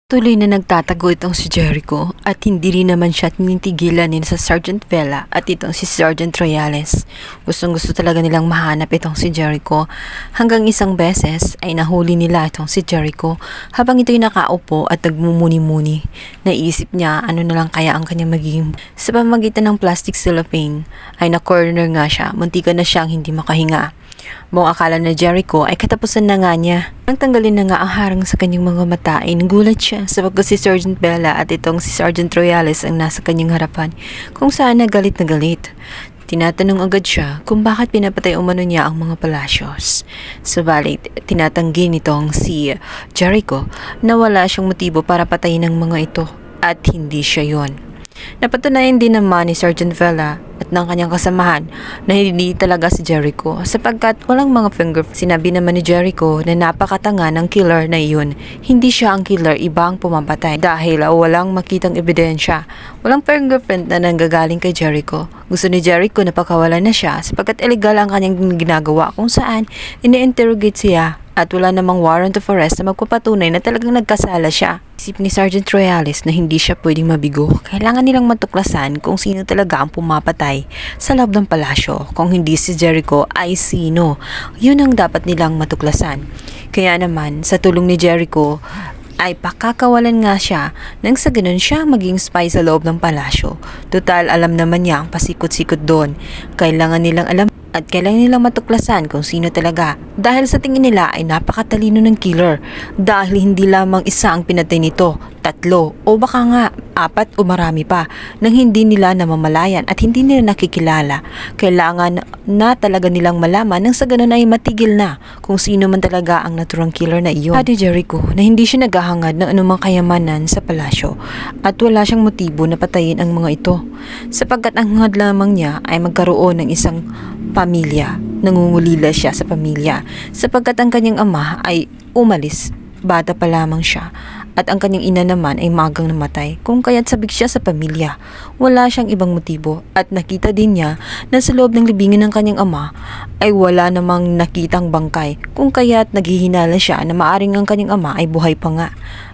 Tuloy na nagtatago itong si Jericho at hindi rin naman siya tinitigilan ni sa Sergeant Vela at itong si Sergeant Royales. Gustong-gusto talaga nilang mahanap itong si Jericho. Hanggang isang beses ay nahuli nila itong si Jericho habang ito'y nakaupo at nagmumuni-muni. Naisip niya ano na lang kaya ang kanyang magiging. Sa pamamagitan ng plastic cellophane ay na-corner nga siya, muntikan na siyang hindi makahinga. Buong akala na Jericho ay katapusan na nga niya. Nang tanggalin na nga ang harang sa kanyang mga mata ay nagulat siya sapagkat si Sergeant Bella at itong si Sergeant Royales ang nasa kanyang harapan kung saan na galit. Tinatanong agad siya kung bakit pinapatay umano niya ang mga palasyos. Subalit, tinatanggi nitong si Jericho na wala siyang motibo para patayin ang mga ito at hindi siya yon. Napatunayan din naman ni Sergeant Vela at ng kanyang kasamahan na hindi talaga si Jericho sapagkat walang mga fingerprints. Sinabi naman ni Jericho na napakatanga ng killer na iyon. Hindi siya ang killer, iba ang pumapatay dahil walang makitang ebidensya. Walang fingerprint na nanggagaling kay Jericho. Gusto ni Jericho na pakawalan na siya sapagkat illegal ang kanyang ginagawa kung saan ini-interrogate siya at wala namang warrant of arrest na magpapatunay na talagang nagkasala siya. Isip ni Sergeant Royales na hindi siya pwedeng mabigo. Kailangan nilang matuklasan kung sino talaga ang pumapatay sa loob ng palasyo. Kung hindi si Jericho ay sino. Yun ang dapat nilang matuklasan. Kaya naman sa tulong ni Jericho ay pakakawalan nga siya nang sa ganun siya maging spy sa loob ng palasyo. Total alam naman niya ang pasikot-sikot doon. Kailangan nilang alam at kailangan nilang matuklasan kung sino talaga dahil sa tingin nila ay napakatalino ng killer dahil hindi lamang isa ang pinatay nito, 3 o baka nga 4 o marami pa nang hindi nila namamalayan at hindi nila nakikilala. Kailangan na talaga nilang malaman nang sa ganun ay matigil na kung sino man talaga ang naturang killer na iyon. Sabi Jericho na hindi siya naghahangad ng anumang kayamanan sa palasyo at wala siyang motibo na patayin ang mga ito sapagkat ang hangad lamang niya ay magkaroon ng isang pamilya. Nangungulila siya sa pamilya sapagkat ang kanyang ama ay umalis, bata pa lamang siya at ang kanyang ina naman ay magang namatay kung kaya't sabik siya sa pamilya. Wala siyang ibang motibo at nakita din niya na sa loob ng libingan ng kanyang ama ay wala namang nakitang bangkay kung kaya't naghihinala siya na maaring ang kanyang ama ay buhay pa nga.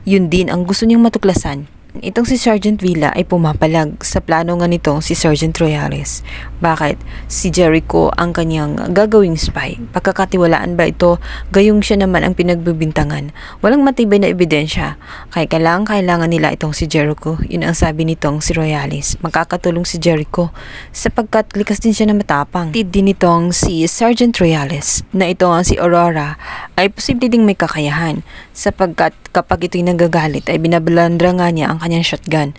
Yun din ang gusto niyang matuklasan. Itong si Sergeant Villa ay pumapalag sa plano nga nitong si Sergeant Royales. Bakit? Si Jericho ang kanyang gagawing spy. Pagkakatiwalaan ba ito? Gayong siya naman ang pinagbibintangan. Walang matibay na ebidensya. Kaya kailangan nila itong si Jericho. Yun ang sabi nitong si Royales. Makakatulong si Jericho sapagkat likas din siya na matapang. Tid din itong si Sergeant Royales na ito ang si Aurora ay posible ding may kakayahan sapagkat kapag ito'y nagagalit ay binabalandra nga niya ang kanyang shotgun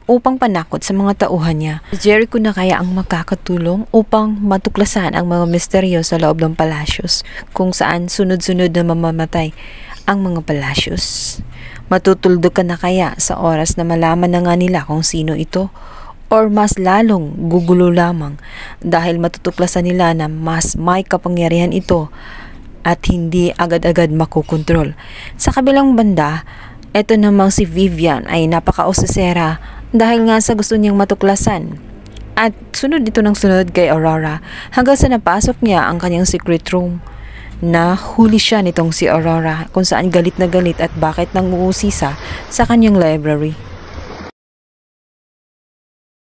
upang panakot sa mga tauhan niya. Jericho na kaya ang makakatulong upang matuklasan ang mga misteryo sa loob ng palasyos kung saan sunod-sunod na mamamatay ang mga palasyos. Matutuldo ka na kaya sa oras na malaman na nga nila kung sino ito or mas lalong gugulo lamang dahil matutuklasan nila na mas may kapangyarihan ito at hindi agad-agad makukontrol. Sa kabilang banda, eto namang si Vivian ay napaka-osesera dahil nga sa gusto niyang matuklasan. At sunod ito ng sunod kay Aurora hanggang sa napasok niya ang kanyang secret room. Nahuli siya nitong si Aurora kung saan galit na galit at bakit nang uusisa sa kanyang library.